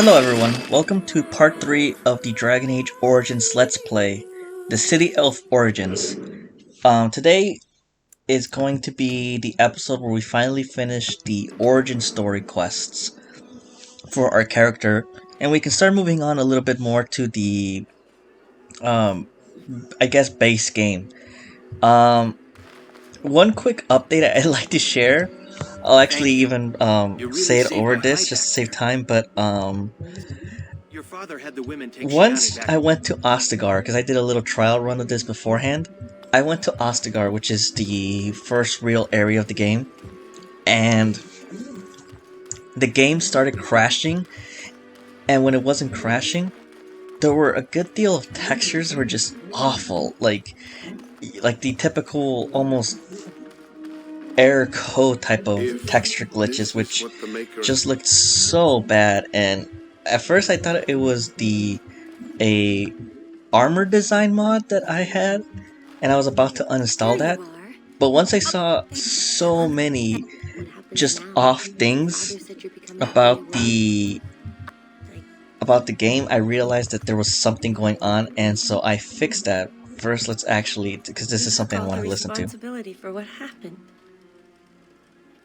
Hello everyone, welcome to part 3 of the Dragon Age Origins Let's Play, the City Elf Origins. Today is going to be the episode where we finally finish the origin story quests for our character, and we can start moving on a little bit more to the, I guess, base game. One quick update I'd like to share. I'll actually even say it over this just to save time, but Your father had the women take once Shiani back. I went to Ostagar, because I did a little trial run of this beforehand. I went to Ostagar, which is the first real area of the game, and the game started crashing, and when it wasn't crashing, there were a good deal of textures that were just awful, like the typical, almost error code type of texture glitches, which just looked so bad, and at first I thought it was a armor design mod that I had, and I was about to uninstall that. But once I saw so many just off things about the game, I realized that there was something going on, and so I fixed that. First, let's actually, because this is something I want to listen to. Responsibility for what happened.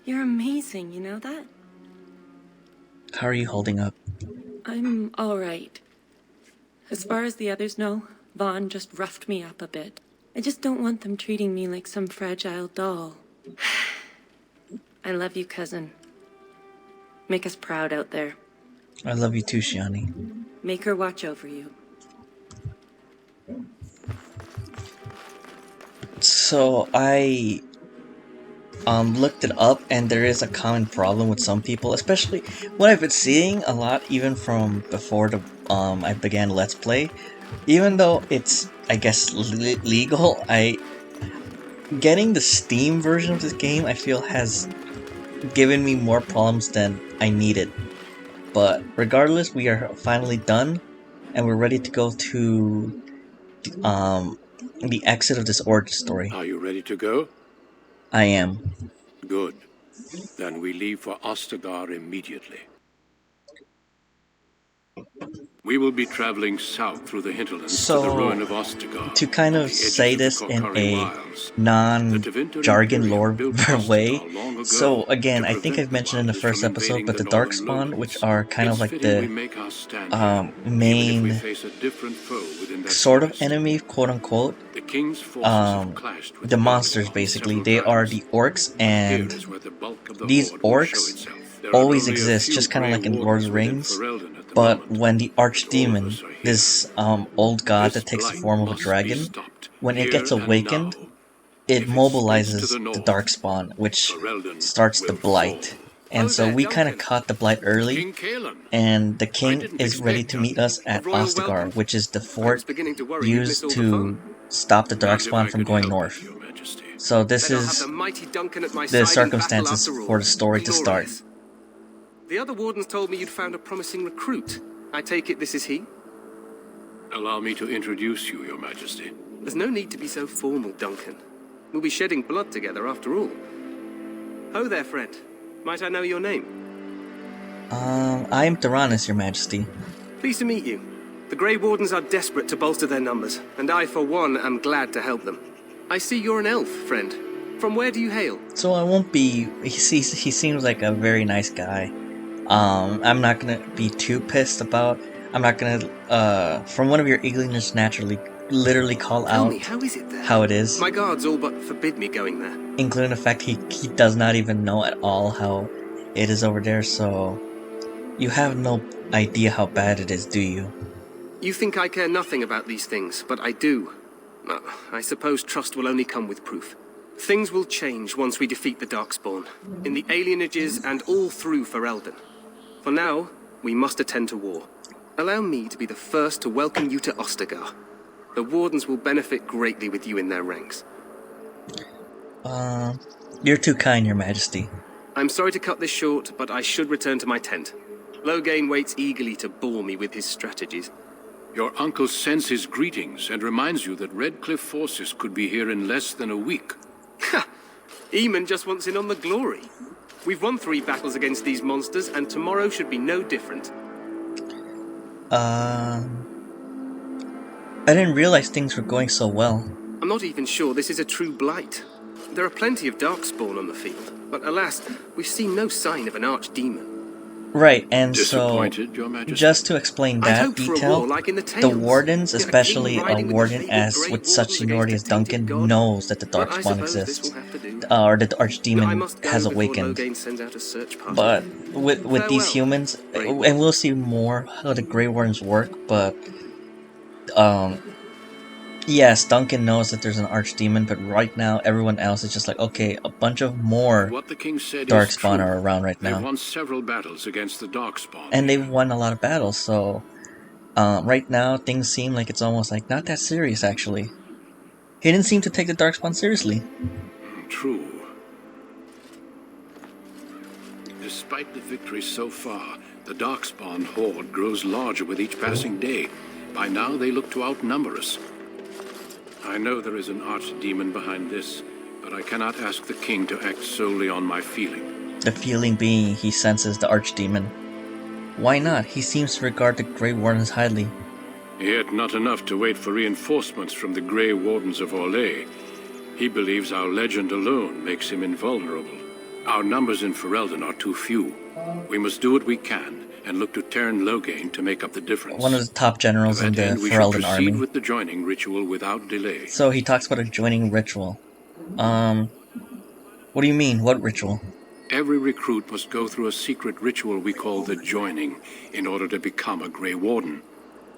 You're amazing, you know that? How are you holding up? I'm all right. As far as the others know, Vaughn just roughed me up a bit. I just don't want them treating me like some fragile doll. I love you, cousin. Make us proud out there. I love you too, Shiani. Make her watch over you. So I looked it up, and there is a common problem with some people, especially what I've been seeing a lot, even from before I began Let's Play. Even though it's, I guess, legal, getting the Steam version of this game, I feel, has given me more problems than I needed. But regardless, we are finally done, and we're ready to go to the exit of this origin story. Are you ready to go? I am. Good. Then we leave for Ostagar immediately. We will be traveling south through the hinterlands to the ruin of Ostagar. To kind of say this in a non-jargon lore way, so again, I think I've mentioned in the first episode, but the Darkspawn, which are kind of like the main sort of enemy, quote-unquote, the monsters basically, they are the orcs, and these orcs always exist, just kind of like in Lord of the Rings. But when the archdemon, this old god that takes the form of a dragon, when it gets awakened, it mobilizes the Darkspawn, which starts the Blight. And so we kind of caught the Blight early, and the king is ready to meet us at Ostagar, which is the fort used to stop the Darkspawn from going north. So this is the circumstances for the story to start. The other wardens told me you'd found a promising recruit. I take it this is he? Allow me to introduce you, Your Majesty. There's no need to be so formal, Duncan. We'll be shedding blood together after all. Ho there, friend. Might I know your name? I am Tyrannus, Your Majesty. Pleased to meet you. The Grey Wardens are desperate to bolster their numbers, and I, for one, am glad to help them. I see you're an elf, friend. From where do you hail? So I won't be... He seems like a very nice guy. I'm not gonna be too pissed about... I'm not gonna, from one of your English naturally, literally call Tell out me, how is it there? how it is. My guards all but forbid me going there. Including the fact he does not even know at all how it is over there, so... You have no idea how bad it is, do you? You think I care nothing about these things, but I do. I suppose trust will only come with proof. Things will change once we defeat the Darkspawn, in the alienages and all through Ferelden. For now, we must attend to war. Allow me to be the first to welcome you to Ostagar. The Wardens will benefit greatly with you in their ranks. You're too kind, Your Majesty. I'm sorry to cut this short, but I should return to my tent. Loghain waits eagerly to bore me with his strategies. Your uncle sends his greetings and reminds you that Redcliffe forces could be here in less than a week. Ha! Eamon just wants in on the glory. We've won 3 battles against these monsters, and tomorrow should be no different. I didn't realize things were going so well. I'm not even sure this is a true blight. There are plenty of darkspawn on the field, but alas, we've seen no sign of an archdemon. Right, and so, Disappointed, Your Majesty? just to explain I'd that hoped for a detail, war like in the the tales. wardens, Yet a king especially a riding with the warden fabled as Grey with such Wardens seniority as against a tainted Duncan, god. knows that the But I Darkspawn suppose this exists, will have to do. or that the I archdemon must go has before awakened. Loghain sends out a search party. But with these Farewell, humans, Grey and Warden. we'll see more how the Grey Wardens work, but um, yes, Duncan knows that there's an archdemon, but right now everyone else is just like, okay, a bunch of more What the king said is Darkspawn true. are around right They've now, won several battles against the Darkspawn. and they've here. won a lot of battles. So right now things seem like it's almost like not that serious actually. He didn't seem to take the Darkspawn seriously. True. Despite the victory so far, the Darkspawn horde grows larger with each passing day. By now, they look to outnumber us. I know there is an archdemon behind this, but I cannot ask the king to act solely on my feeling. The feeling being he senses the archdemon. Why not? He seems to regard the Grey Wardens highly. Yet not enough to wait for reinforcements from the Grey Wardens of Orlais. He believes our legend alone makes him invulnerable. Our numbers in Ferelden are too few. We must do what we can and look to Teyrn Loghain to make up the difference. One of the top generals To in that the end, we should Ferelden proceed army. with the joining ritual without delay. So he talks about a joining ritual. What do you mean? What ritual? Every recruit must go through a secret ritual we call the joining in order to become a Grey Warden.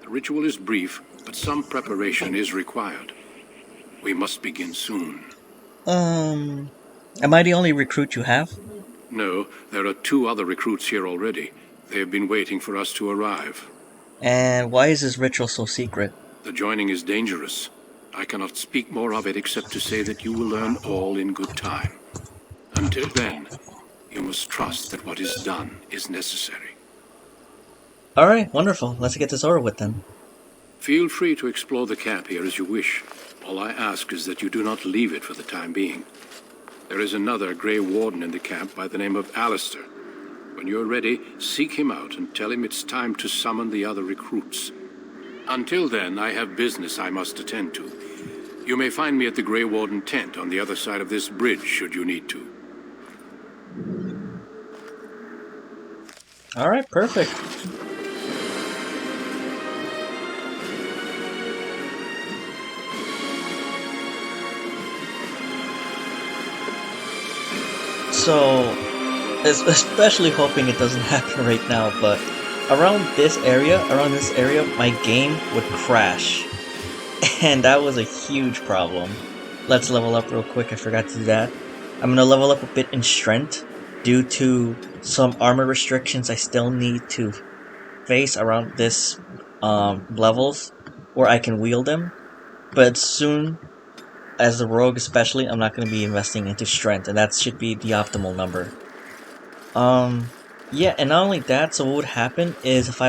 The ritual is brief, but some preparation is required. We must begin soon. Am I the only recruit you have? No, there are 2 other recruits here already. They have been waiting for us to arrive. And why is this ritual so secret? The joining is dangerous. I cannot speak more of it except to say that you will learn all in good time. Until then, you must trust that what is done is necessary. Alright, wonderful. Let's get this over with then. Feel free to explore the camp here as you wish. All I ask is that you do not leave it for the time being. There is another Grey Warden in the camp by the name of Alistair. When you're ready, seek him out and tell him it's time to summon the other recruits. Until then, I have business I must attend to. You may find me at the Grey Warden tent on the other side of this bridge, should you need to. Alright, perfect. So, especially hoping it doesn't happen right now, but around this area, my game would crash. And that was a huge problem. Let's level up real quick, I forgot to do that. I'm gonna level up a bit in strength due to some armor restrictions I still need to face around this levels where I can wield them. But soon, as a rogue especially, I'm not going to be investing into strength, and that should be the optimal number. Yeah, and not only that, so what would happen is if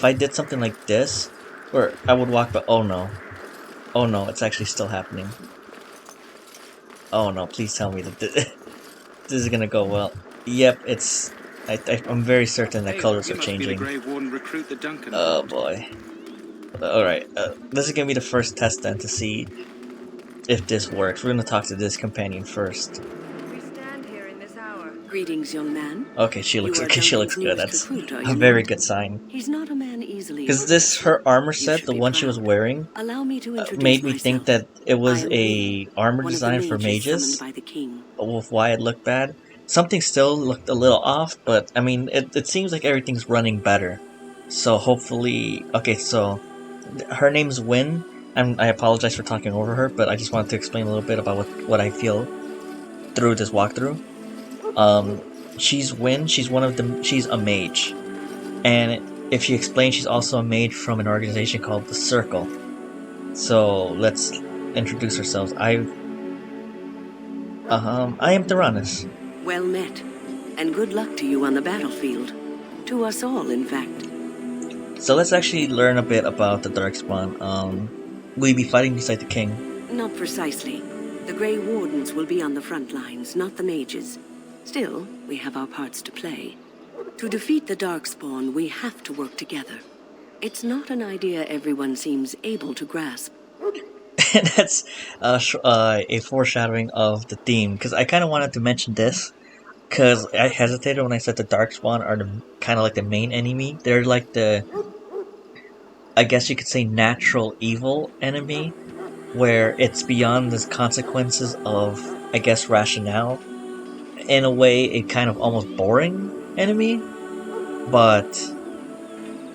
I did something like this, where I would walk, but oh no, it's actually still happening. Oh no, please tell me that this is gonna go well. Yep, I'm very certain that colors are changing. Oh boy. Alright, this is gonna be the first test then to see if this works. We're gonna talk to this companion first. We stand here in this hour. Greetings, young man. Okay, she looks You are okay. She looks good. Duncan's That's newest recruit, are a you very not? good sign. He's not a man easily. Because this, her armor set, should the be one she was proud. wearing, Allow me to introduce made me myself. think that it was I am a armor one of the design for mages. mages summoned by the king. With why it looked bad. Something still looked a little off, but I mean, it seems like everything's running better. So hopefully, okay, so her name's Wynn. I apologize for talking over her, but I just wanted to explain a little bit about what I feel through this walkthrough. She's Wynn. She's she's a mage, and if she explains, she's also a mage from an organization called the Circle. So let's introduce ourselves. I am Tyrannus. Well met, and good luck to you on the battlefield. To us all, in fact. So let's actually learn a bit about the Darkspawn. Will you be fighting beside the king? Not precisely. The Grey Wardens will be on the front lines, not the mages. Still, we have our parts to play. To defeat the Darkspawn, we have to work together. It's not an idea everyone seems able to grasp. And that's a foreshadowing of the theme, because I kind of wanted to mention this, because I hesitated when I said the Darkspawn are the kind of like the main enemy. They're like the, I guess you could say, natural evil enemy, where it's beyond the consequences of, I guess, rationale. In a way, a kind of almost boring enemy, but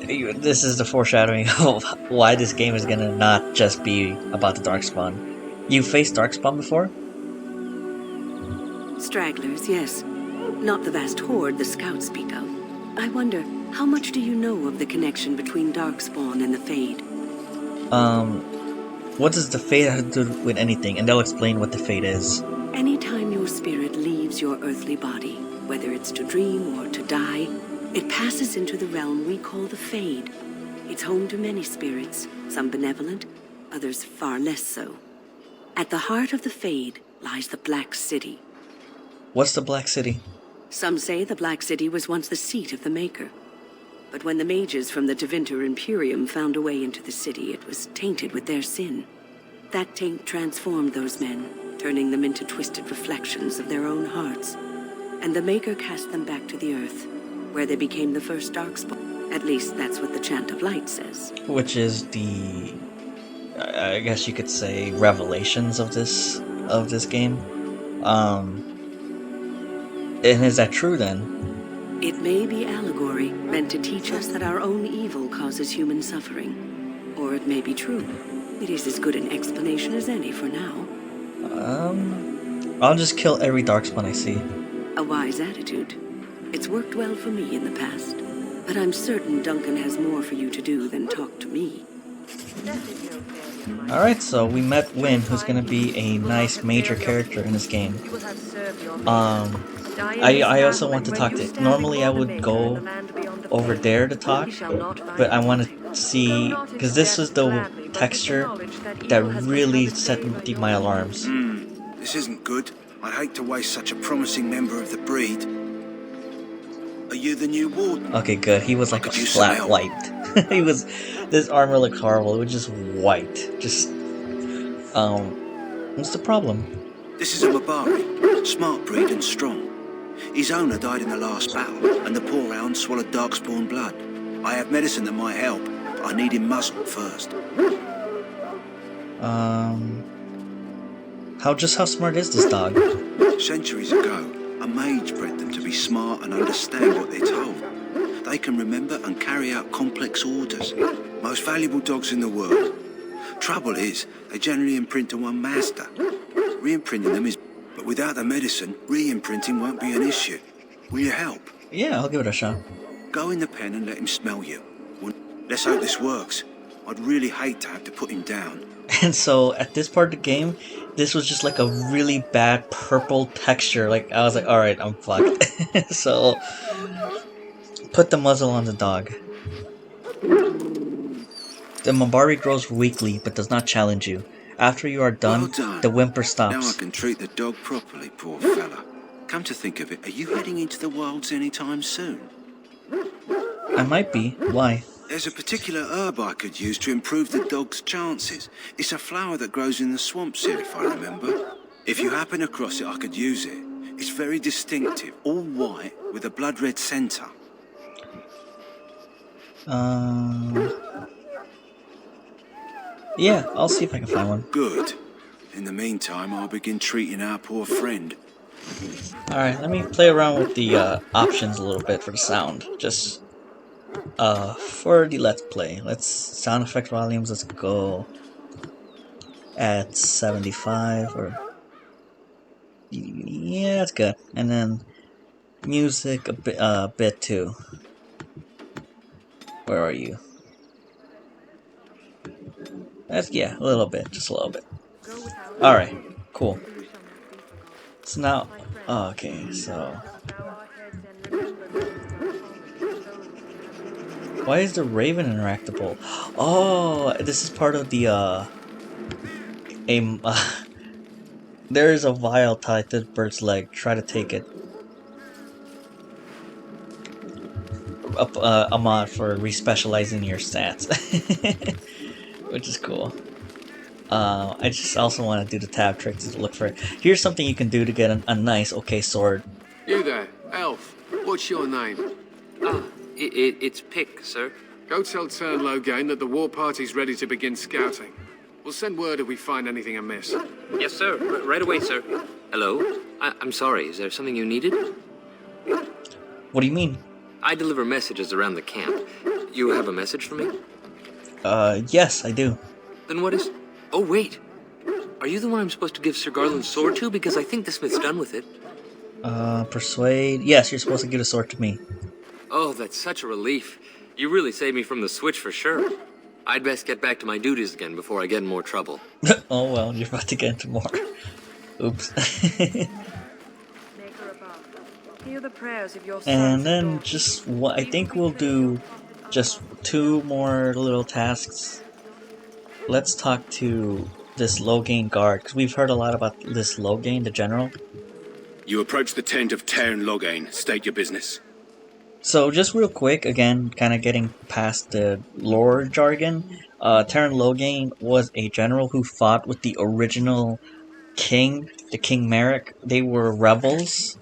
this is the foreshadowing of why this game is gonna not just be about the Darkspawn. You faced Darkspawn before? Stragglers, yes. Not the vast horde the scouts speak of. I wonder, how much do you know of the connection between Darkspawn and the Fade? What does the Fate have to do with anything? And they'll explain what the Fate is. Anytime your spirit leaves your earthly body, whether it's to dream or to die, it passes into the realm we call the Fade. It's home to many spirits, some benevolent, others far less so. At the heart of the Fade lies the Black City. What's the Black City? Some say the Black City was once the seat of the Maker. But when the mages from the Tevinter Imperium found a way into the city, it was tainted with their sin. That taint transformed those men, turning them into twisted reflections of their own hearts. And the Maker cast them back to the Earth, where they became the first Darkspawn. At least that's what the Chant of Light says. Which is the, I guess you could say, revelations of this game. And is that true then? It may be allegory, meant to teach us that our own evil causes human suffering. Or it may be true. It is as good an explanation as any for now. I'll just kill every Darkspawn I see. A wise attitude. It's worked well for me in the past. But I'm certain Duncan has more for you to do than talk to me. Alright, so we met Wynn, who's gonna be a nice major character in this game. I also want to talk to... Normally I would go over there to talk, but I want to see... Because this is the texture that really set my alarms. This isn't good. I'd hate to waste such a promising member of the breed. Are you the new warden? Okay, good. He was like a Could you flat smell? white. He was... This armor looked horrible. It was just white. Just... What's the problem? This is a Mabari, smart breed and strong. His owner died in the last battle, and the poor hound swallowed Darkspawn blood. I have medicine that might help, but I need him muzzled first. How smart is this dog? Centuries ago, a mage bred them to be smart and understand what they're told. They can remember and carry out complex orders. Most valuable dogs in the world. Trouble is, they generally imprint to one master. Re-imprinting them is... But without the medicine, re-imprinting won't be an issue. Will you help? Yeah, I'll give it a shot. Go in the pen and let him smell you. Let's hope this works. I'd really hate to have to put him down. And so, at this part of the game, this was just like a really bad purple texture. Like, I was like, alright, I'm fucked. So, put the muzzle on the dog. The Mabari grows weakly, but does not challenge you. After you are done, Well done. the whimper Now I stops. can treat the dog properly, poor fella. Come to think of it, are you heading into the wilds anytime soon? I might be. Why? There's a particular herb I could use to improve the dog's chances. It's a flower that grows in the swamps here, if I remember. If you happen across it, I could use it. It's very distinctive, all white with a blood-red centre. Yeah, I'll see if I can find one. Good. In the meantime, I'll begin treating our poor friend. Alright, let me play around with the options a little bit for the sound. Just for the Let's Play. Sound effect volumes, let's go at 75 or... Yeah, that's good. And then music a bit too. Where are you? That's, yeah, a little bit, just a little bit. Alright, cool. So now, oh, okay, so... Why is the Raven interactable? Oh, this is part of the, there is a vial tied to the bird's leg. Try to take it. a mod for respecializing your stats, which is cool. I just also want to do the tab trick to look for it. Here's something you can do to get a nice, okay sword. You there, elf. What's your name? It's Pick, sir. Go tell Tern Logain that the war party's ready to begin scouting. We'll send word if we find anything amiss. Yes, sir. Right away, sir. Hello? I'm sorry, is there something you needed? What do you mean? I deliver messages around the camp. You have a message for me? Yes, I do. Then what is... Oh, wait. Are you the one I'm supposed to give Sir Garland's sword to? Because I think the smith's done with it. Persuade... Yes, you're supposed to give the sword to me. Oh, that's such a relief. You really saved me from the switch for sure. I'd best get back to my duties again before I get in more trouble. Oh well, you're about to get into more. Oops. Make her above. Hear the prayers of your And sons then and daughters. just what I think we'll do just 2 more little tasks. Let's talk to this Logain guard, because we've heard a lot about this Logain, the general. You approach the tent of Tern Logain. State your business. So just real quick, again, kind of getting past the lore jargon, Tern Logain was a general who fought with the original king, the King Merrick. They were rebels.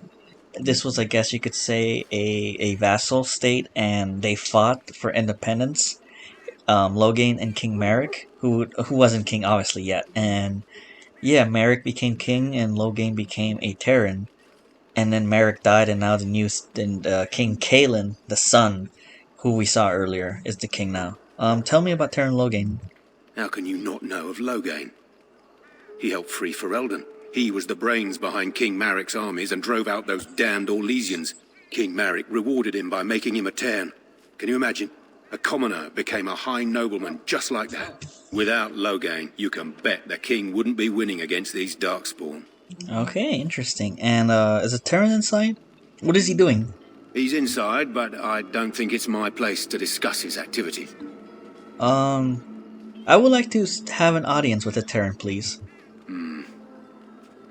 This was, I guess you could say, a vassal state, and they fought for independence. Logain and King Merrick, who wasn't king obviously yet, and yeah, Merrick became king, and Logain became a Terran. And then Merrick died, and now the new King Kalen, the son, who we saw earlier, is the king now. Tell me about Terran Logain. How can you not know of Logain? He helped free Ferelden. He was the brains behind King Marik's armies and drove out those damned Orlesians. King Marik rewarded him by making him a Tern. Can you imagine? A commoner became a high nobleman just like that. Without Logain, you can bet the king wouldn't be winning against these Darkspawn. Okay, interesting. And is a Terran inside? What is he doing? He's inside, but I don't think it's my place to discuss his activities. I would like to have an audience with a Terran, please.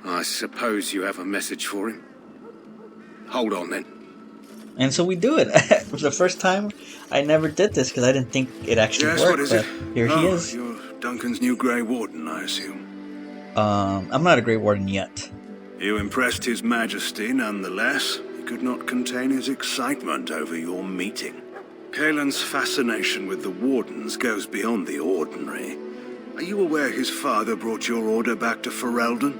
I suppose you have a message for him? Hold on, then. And so we do it. For the first time, I never did this because I didn't think it actually Yes, worked. what is but it? Here he is. You're Duncan's new Grey Warden, I assume. I'm not a Great Warden yet. You impressed His Majesty nonetheless. He could not contain his excitement over your meeting. Kaelin's fascination with the Wardens goes beyond the ordinary. Are you aware his father brought your order back to Ferelden?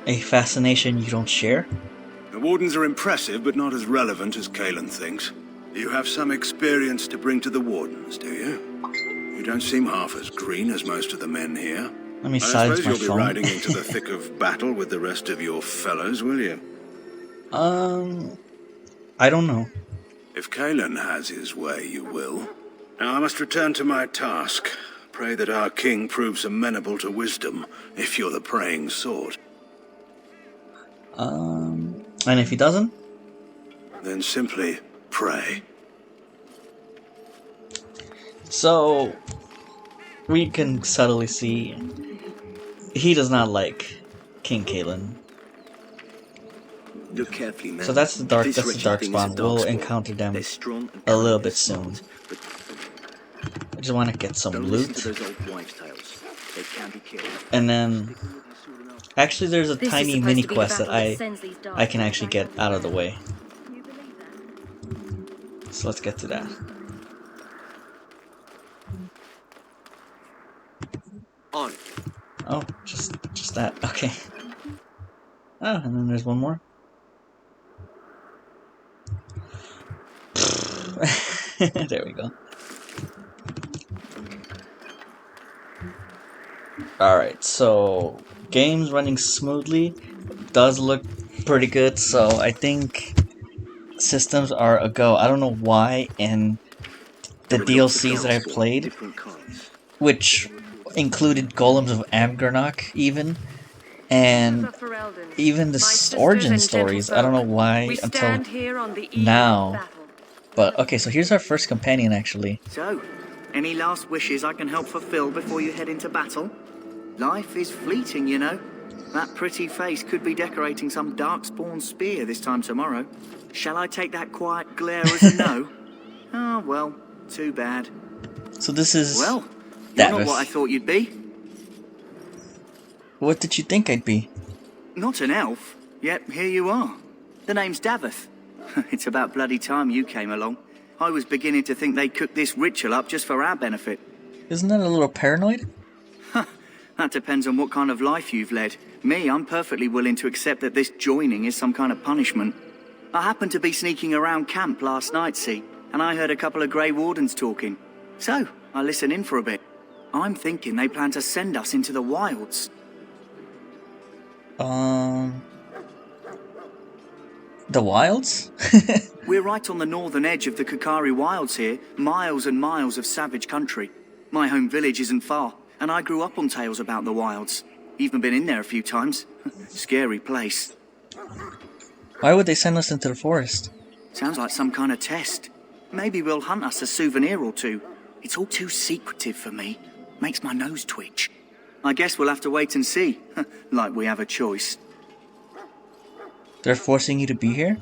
A fascination you don't share? The Wardens are impressive, but not as relevant as Kaelin thinks. You have some experience to bring to the Wardens, do you? You don't seem half as green as most of the men here. Let me I silence suppose my you'll be phone. riding into the thick of battle with the rest of your fellows, will you? I don't know. If Kaelin has his way, you will. Now I must return to my task. Pray that our king proves amenable to wisdom, if you're the praying sort. And if he doesn't? Then simply pray. So, we can subtly see he does not like King Kalen. Look carefully, man. So that's the dark. This That's the wretched dark thing is a spawn. We'll darkspawn. encounter them They're strong and a little cunning bit and soon. smart, but I just want to get some don't listen to loot, those old wives' tales. They can be killed. and then actually, there's a This is tiny supposed mini to be the quest that battle that sends these I can dark actually back get out of the way. Can you believe that? So let's get to that. On. Oh, just that. Okay. Oh, and then there's one more. There we go. Alright, so game's running smoothly. Does look pretty good, so I think systems are a go. I don't know why in the DLCs that I played, Different kinds. which included Golems of Amgernok even, and Of Ferelden, even the my sisters origin and stories. I don't know gentlefolk, why we until stand here on the eve now. of battle. But okay, so here's our first companion actually. So, any last wishes I can help fulfill before you head into battle? Life is fleeting, you know. That pretty face could be decorating some darkspawn spear this time tomorrow. Shall I take that quiet glare as a no? Oh, well, too bad. So this is Well, you're not Davith. what I thought you'd be. What did you think I'd be? Not an elf, yet here you are. The name's Davith. It's about bloody time you came along. I was beginning to think they cooked this ritual up just for our benefit. Isn't that a little paranoid? That depends on what kind of life you've led. Me, I'm perfectly willing to accept that this joining is some kind of punishment. I happened to be sneaking around camp last night, see, and I heard a couple of Grey Wardens talking. So, I listened in for a bit. I'm thinking they plan to send us into the wilds. The wilds? We're right on the northern edge of the Kakari Wilds here, miles and miles of savage country. My home village isn't far, and I grew up on tales about the wilds. Even been in there a few times. Scary place. Why would they send us into the forest? Sounds like some kind of test. Maybe we'll hunt us a souvenir or two. It's all too secretive for me. Makes my nose twitch. I guess we'll have to wait and see. Like we have a choice. They're forcing you to be here?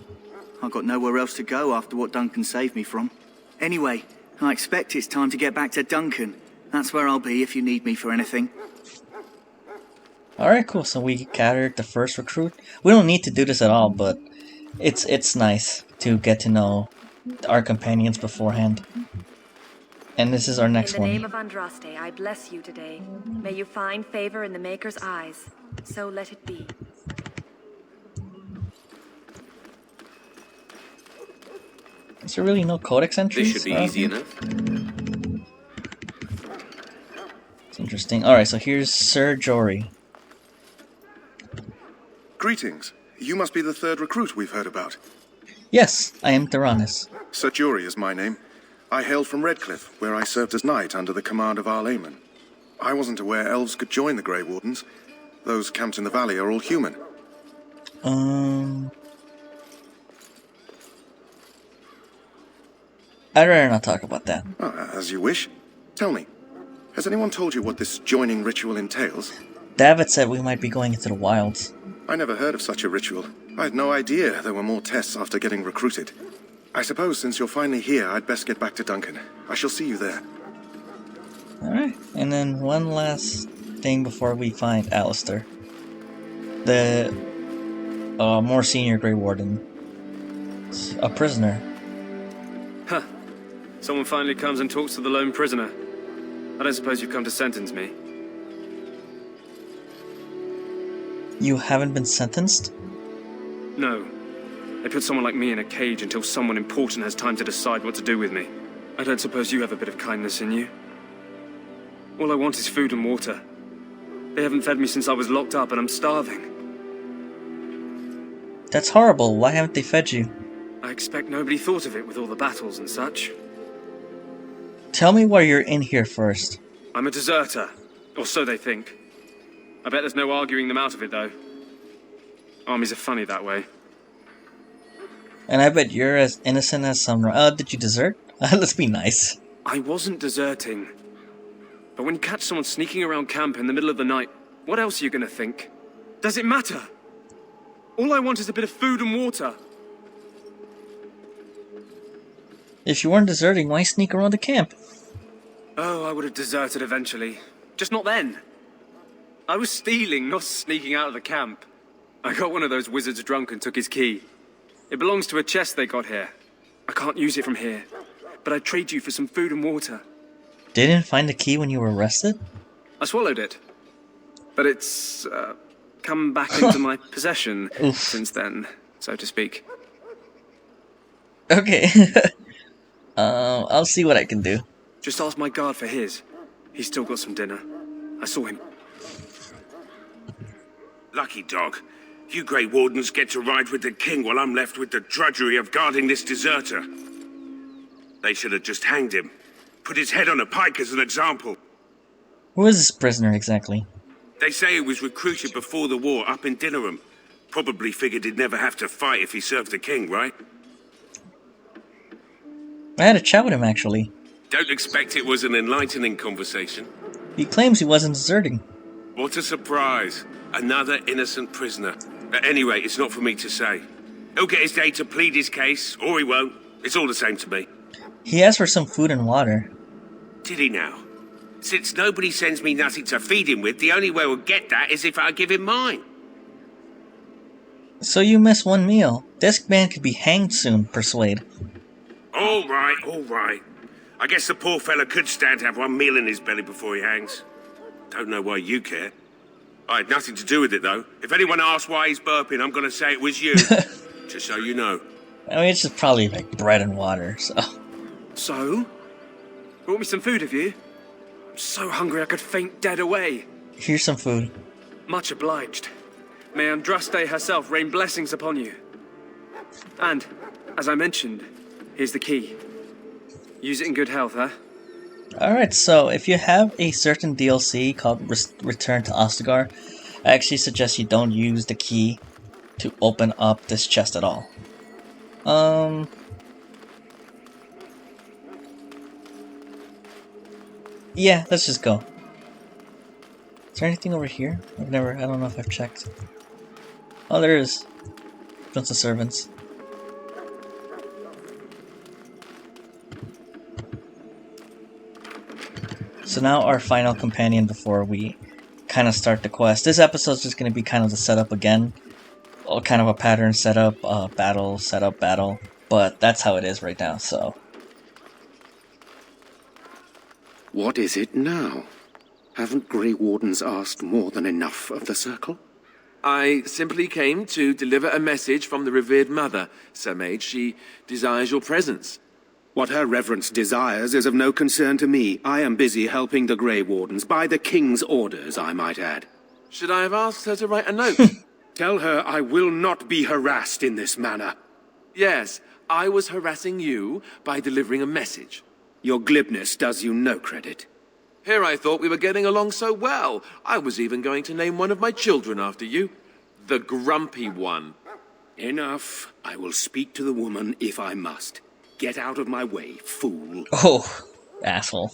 I've got nowhere else to go after what Duncan saved me from. Anyway, I expect it's time to get back to Duncan. That's where I'll be if you need me for anything. Alright, cool. So we gathered the first recruit. We don't need to do this at all, but it's nice to get to know our companions beforehand. And this is our next In the one. name of Andraste, I bless you today. May you find favor in the Maker's eyes. So let it be. Is there really no codex entries? This should be easy enough. It's interesting. Alright, so here's Sir Jory. Greetings. You must be the third recruit we've heard about. Yes, I am Tyrannus. Sir Jury is my name. I hail from Redcliffe, where I served as knight under the command of Arl Eamon. I wasn't aware elves could join the Grey Wardens. Those camped in the valley are all human. I'd rather not talk about that. As you wish. Tell me, has anyone told you what this joining ritual entails? David said we might be going into the wilds. I never heard of such a ritual. I had no idea there were more tests after getting recruited. I suppose since you're finally here, I'd best get back to Duncan. I shall see you there. Alright, and then one last thing before we find Alistair. The more senior Grey Warden. A prisoner. Huh. Someone finally comes and talks to the lone prisoner. I don't suppose you've come to sentence me. You haven't been sentenced? No. They put someone like me in a cage until someone important has time to decide what to do with me. I don't suppose you have a bit of kindness in you. All I want is food and water. They haven't fed me since I was locked up and I'm starving. That's horrible. Why haven't they fed you? I expect nobody thought of it with all the battles and such. Tell me why you're in here first. I'm a deserter. Or so they think. I bet there's no arguing them out of it, though. Armies are funny that way. And I bet you're as innocent as some... did you desert? Let's be nice. I wasn't deserting. But when you catch someone sneaking around camp in the middle of the night, what else are you gonna think? Does it matter? All I want is a bit of food and water. If you weren't deserting, why sneak around the camp? Oh, I would have deserted eventually. Just not then. I was stealing, not sneaking out of the camp. I got one of those wizards drunk and took his key. It belongs to a chest they got here. I can't use it from here, but I'd trade you for some food and water. They didn't find the key when you were arrested? I swallowed it. But it's, come back into my possession since then, so to speak. Okay. I'll see what I can do. Just ask my guard for his. He's still got some dinner. I saw him. Lucky dog. You Grey Wardens get to ride with the king while I'm left with the drudgery of guarding this deserter. They should have just hanged him. Put his head on a pike as an example. Who is this prisoner exactly? They say he was recruited before the war up in Dinnerham. Probably figured he'd never have to fight if he served the king, right? I had a chat with him, actually. Don't expect it was an enlightening conversation. He claims he wasn't deserting. What a surprise. Another innocent prisoner. At any rate, it's not for me to say. He'll get his day to plead his case, or he won't. It's all the same to me. He asked for some food and water. Did he now? Since nobody sends me nothing to feed him with, the only way we'll get that is if I give him mine. So you missed one meal. This man could be hanged soon, Persuade. All right, all right. I guess the poor fella could stand to have one meal in his belly before he hangs. Don't know why you care. I had nothing to do with it, though. If anyone asks why he's burping, I'm going to say it was you. Just so you know. I mean, it's just probably like bread and water, so... So? Brought me some food, have you? I'm so hungry I could faint dead away. Here's some food. Much obliged. May Andraste herself rain blessings upon you. And, as I mentioned, here's the key. Use it in good health, huh? Alright, so if you have a certain DLC called Return to Ostagar, I actually suggest you don't use the key to open up this chest at all. Yeah, let's just go. Is there anything over here? I don't know if I've checked. Oh, there is. Bunch of servants. So now our final companion before we kind of start the quest. This episode's just going to be kind of the setup again. Kind of a pattern setup, battle, setup, battle. But that's how it is right now, so... What is it now? Haven't Grey Wardens asked more than enough of the Circle? I simply came to deliver a message from the revered mother, Sir Mage. She desires your presence. What her reverence desires is of no concern to me. I am busy helping the Grey Wardens, by the King's orders, I might add. Should I have asked her to write a note? Tell her I will not be harassed in this manner. Yes, I was harassing you by delivering a message. Your glibness does you no credit. Here I thought we were getting along so well. I was even going to name one of my children after you. The Grumpy One. Enough. I will speak to the woman if I must. Get out of my way, fool. Oh, asshole.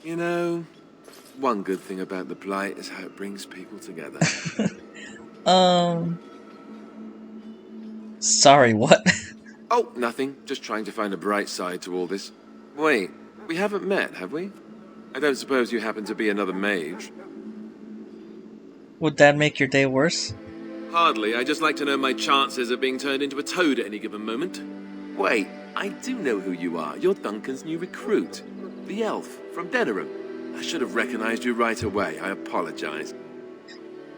You know, one good thing about the Blight is how it brings people together. Sorry, what? Oh, nothing. Just trying to find a bright side to all this. Wait, we haven't met, have we? I don't suppose you happen to be another mage? Would that make your day worse? Hardly. I just like to know my chances of being turned into a toad at any given moment. Wait, I do know who you are. You're Duncan's new recruit. The elf from Denerim. I should have recognized you right away. I apologize.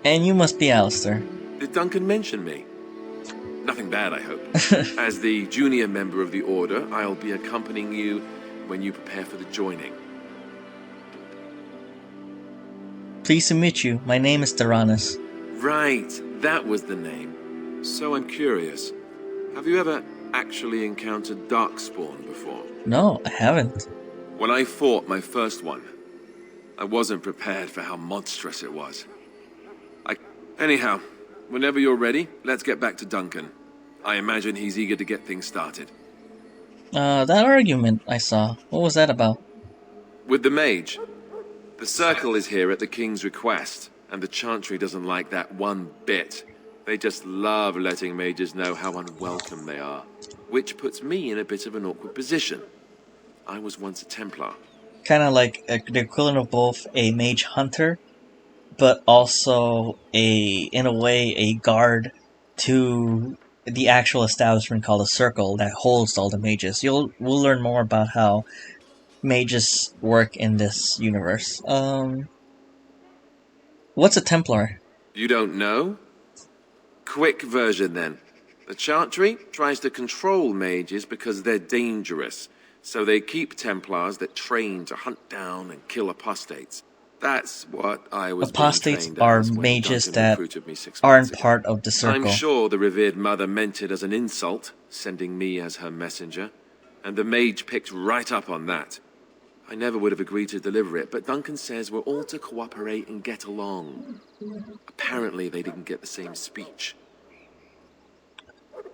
And you must be Alistair. Did Duncan mention me? Nothing bad, I hope. As the junior member of the Order, I'll be accompanying you when you prepare for the joining. Pleased to meet you. My name is Tyrannus. Right, that was the name. So I'm curious. Have you ever actually encountered Darkspawn before? No, I haven't. When I fought my first one, I wasn't prepared for how monstrous it was. Anyhow, whenever you're ready, let's get back to Duncan. I imagine he's eager to get things started. That argument I saw, what was that about? With the mage. The Circle is here at the King's request, and the Chantry doesn't like that one bit. They just love letting mages know how unwelcome they are, which puts me in a bit of an awkward position. I was once a Templar. Kind of like the equivalent of both a mage hunter, but also in a way, a guard to the actual establishment called the Circle that holds all the mages. We'll learn more about how mages work in this universe. What's a Templar? You don't know? Quick version then. The Chantry tries to control mages because they're dangerous, so they keep Templars that train to hunt down and kill apostates. That's what I was Apostates are mages that aren't part of the Circle. I'm sure the revered mother meant it as an insult, sending me as her messenger, and the mage picked right up on that. I never would have agreed to deliver it, but Duncan says we're all to cooperate and get along. Apparently they didn't get the same speech.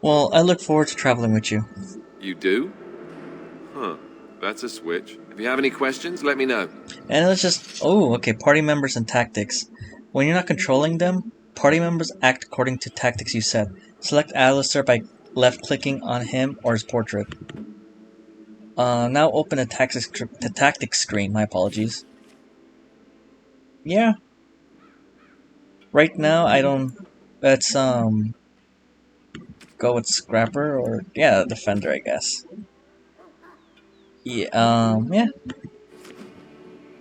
Well, I look forward to traveling with you. You do? Huh. That's a switch. If you have any questions, let me know. And let's just... Oh, okay, party members and tactics. When you're not controlling them, party members act according to tactics you set. Select Alistair by left-clicking on him or his portrait. Now open the tactics screen. My apologies. Yeah. Right now, I don't. Let's go with Scrapper or yeah, Defender, I guess. Yeah. Yeah.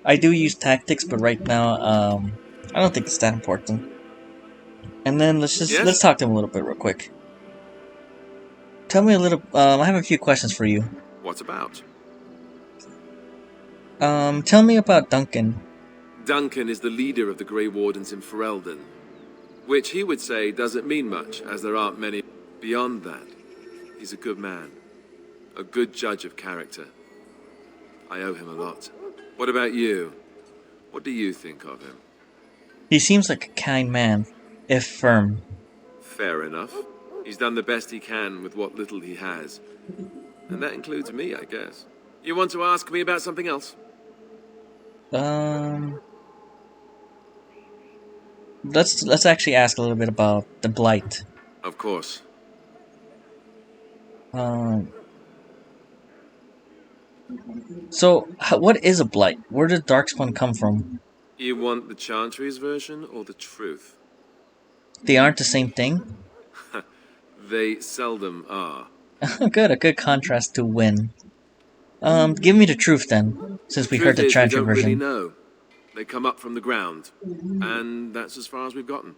I do use tactics, but right now, I don't think it's that important. And then let's Yes? talk to him a little bit real quick. Tell me a little. I have a few questions for you. What about? Tell me about Duncan. Duncan is the leader of the Grey Wardens in Ferelden, which he would say doesn't mean much, as there aren't many. Beyond that, he's a good man, a good judge of character. I owe him a lot. What about you? What do you think of him? He seems like a kind man, if firm. Fair enough. He's done the best he can with what little he has. And that includes me, I guess. You want to ask me about something else? Let's actually ask a little bit about the Blight. Of course. So, what is a Blight? Where did Darkspawn come from? You want the Chantry's version or the truth? They aren't the same thing? They seldom are. Good, a good contrast to Win. Give me the truth then, since we heard the Chantry we don't version. really know. They come up from the ground, and that's as far as we've gotten.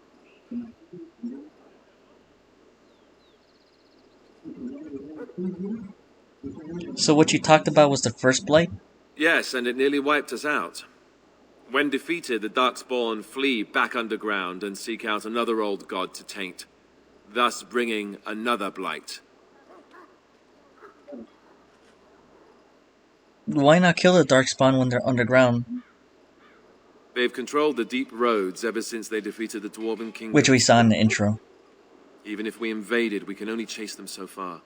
So what you talked about was the first Blight? Yes, and it nearly wiped us out. When defeated, the Darkspawn flee back underground and seek out another old god to taint, thus bringing another blight. Why not kill the Darkspawn when they're underground? They've controlled the deep roads ever since they defeated the Dwarven Kingdom. Which we saw in the intro. Even if we invaded, we can only chase them so far.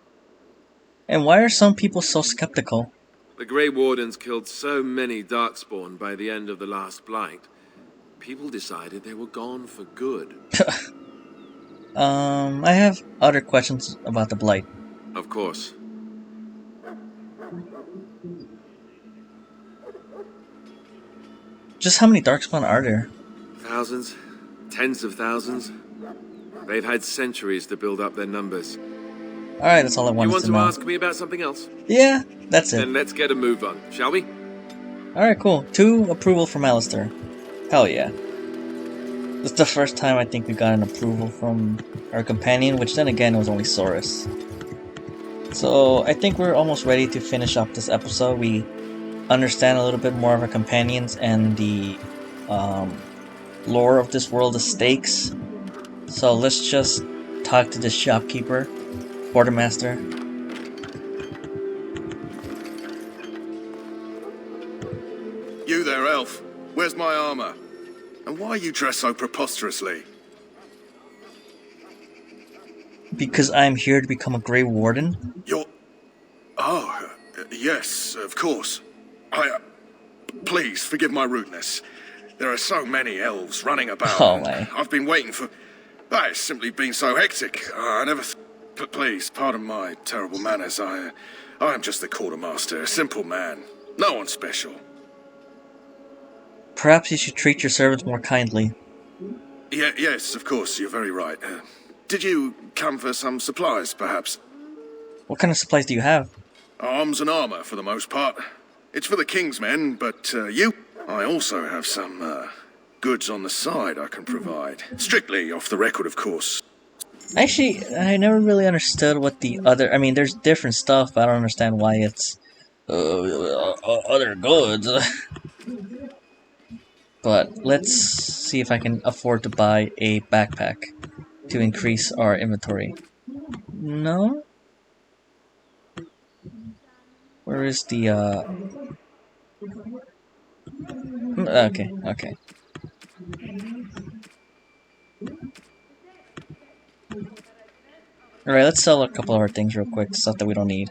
And why are some people so skeptical? The Grey Wardens killed so many Darkspawn by the end of the last Blight. People decided they were gone for good. I have other questions about the Blight. Of course. Just how many Darkspawn are there? Thousands? Tens of thousands? They've had centuries to build up their numbers. Alright, that's all I wanted You want to to know. ask me about something else? Yeah, that's it. Then let's get a move on, shall we? Alright, cool. 2 approval from Alistair. Hell yeah. This is the first time I think we got an approval from our companion, which then again was only Saurus. So I think we're almost ready to finish up this episode. We understand a little bit more of our companions and the lore of this world of stakes. So let's just talk to the shopkeeper, quartermaster. You there, elf. Where's my armor? And why are you dressed so preposterously? Because I'm here to become a Grey Warden. You're... Oh, yes, of course. Please, forgive my rudeness. There are so many elves running about. Oh, my. I've been waiting for... It's simply been so hectic. I never... Please, pardon my terrible manners. I am just the quartermaster, a simple man. No one special. Perhaps you should treat your servants more kindly. Yes, of course, you're very right. Did you come for some supplies, perhaps? What kind of supplies do you have? Arms and armor, for the most part. It's for the king's men, but you... I also have some goods on the side I can provide. Strictly off the record, of course. Actually, I never really understood what the other... I mean, there's different stuff, but I don't understand why it's... other goods. But let's see if I can afford to buy a backpack to increase our inventory. No? Where is the, Okay, okay. Alright, let's sell a couple of our things real quick, stuff that we don't need.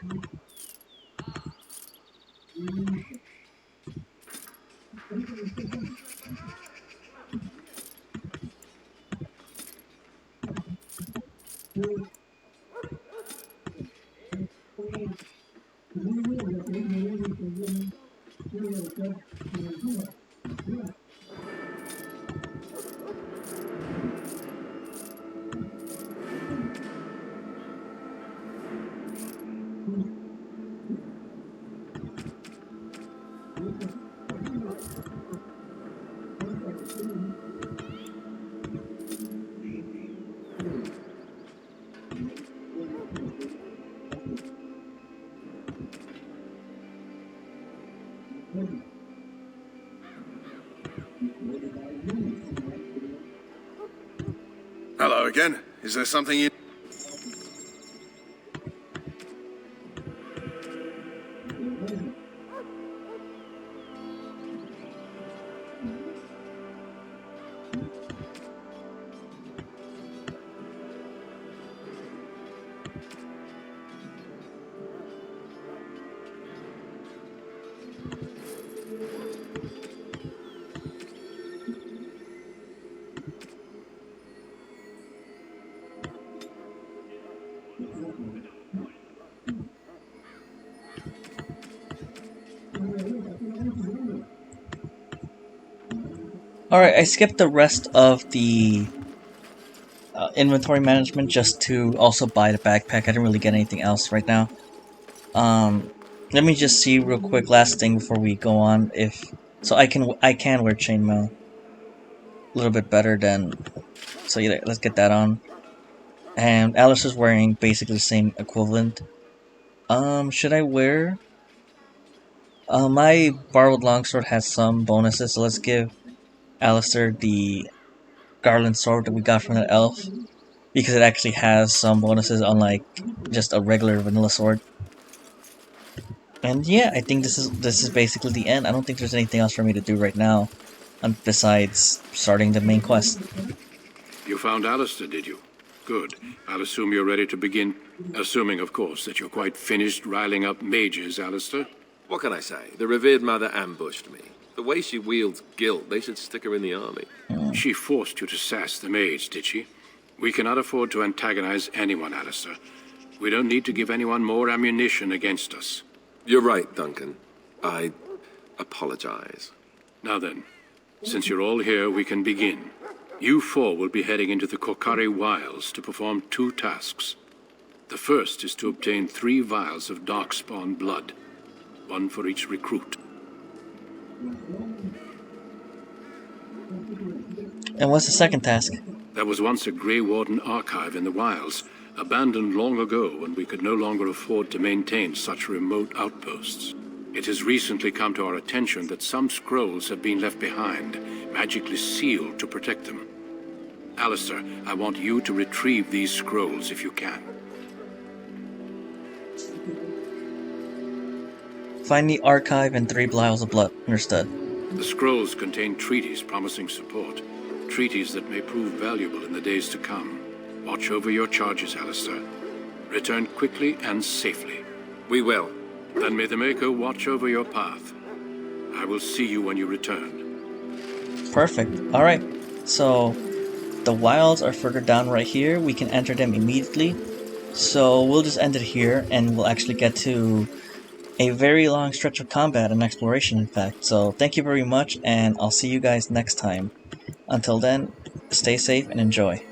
Hello again. Is there something you... Alright, I skipped the rest of the inventory management just to also buy the backpack. I didn't really get anything else right now. Let me just see real quick, last thing before we go on, if... So I can wear chainmail a little bit better than... So yeah, let's get that on. And Alice is wearing basically the same equivalent. Should I wear... my borrowed longsword has some bonuses, so let's give Alistair the garland sword that we got from the elf, because it actually has some bonuses unlike just a regular vanilla sword. And yeah, I think this is basically the end. I don't think there's anything else for me to do right now, besides starting the main quest. You found Alistair, did you? Good. I'll assume you're ready to begin. Assuming, of course, that you're quite finished riling up mages, Alistair. What can I say? The revered mother ambushed me. The way she wields guilt, they should stick her in the army. She forced you to sass the mage, did she? We cannot afford to antagonize anyone, Alistair. We don't need to give anyone more ammunition against us. You're right, Duncan. I apologize. Now then, since you're all here, we can begin. You four will be heading into the Korkari Wilds to perform 2 tasks. The first is to obtain 3 vials of darkspawn blood, 1 for each recruit. And what's the second task? There was once a Grey Warden archive in the wilds, abandoned long ago when we could no longer afford to maintain such remote outposts. It has recently come to our attention that some scrolls have been left behind, magically sealed to protect them. Alistair, I want you to retrieve these scrolls if you can. Find the archive and 3 vials of blood. Understood. The scrolls contain treaties promising support, treaties that may prove valuable in the days to come. Watch over your charges, Alistair. Return quickly and safely. We will. Then may the Maker watch over your path. I will see you when you return. Perfect. Alright, so the wilds are further down right here. We can enter them immediately. So we'll just end it here, and we'll actually get to a very long stretch of combat and exploration, in fact. So thank you very much, and I'll see you guys next time. Until then, stay safe and enjoy.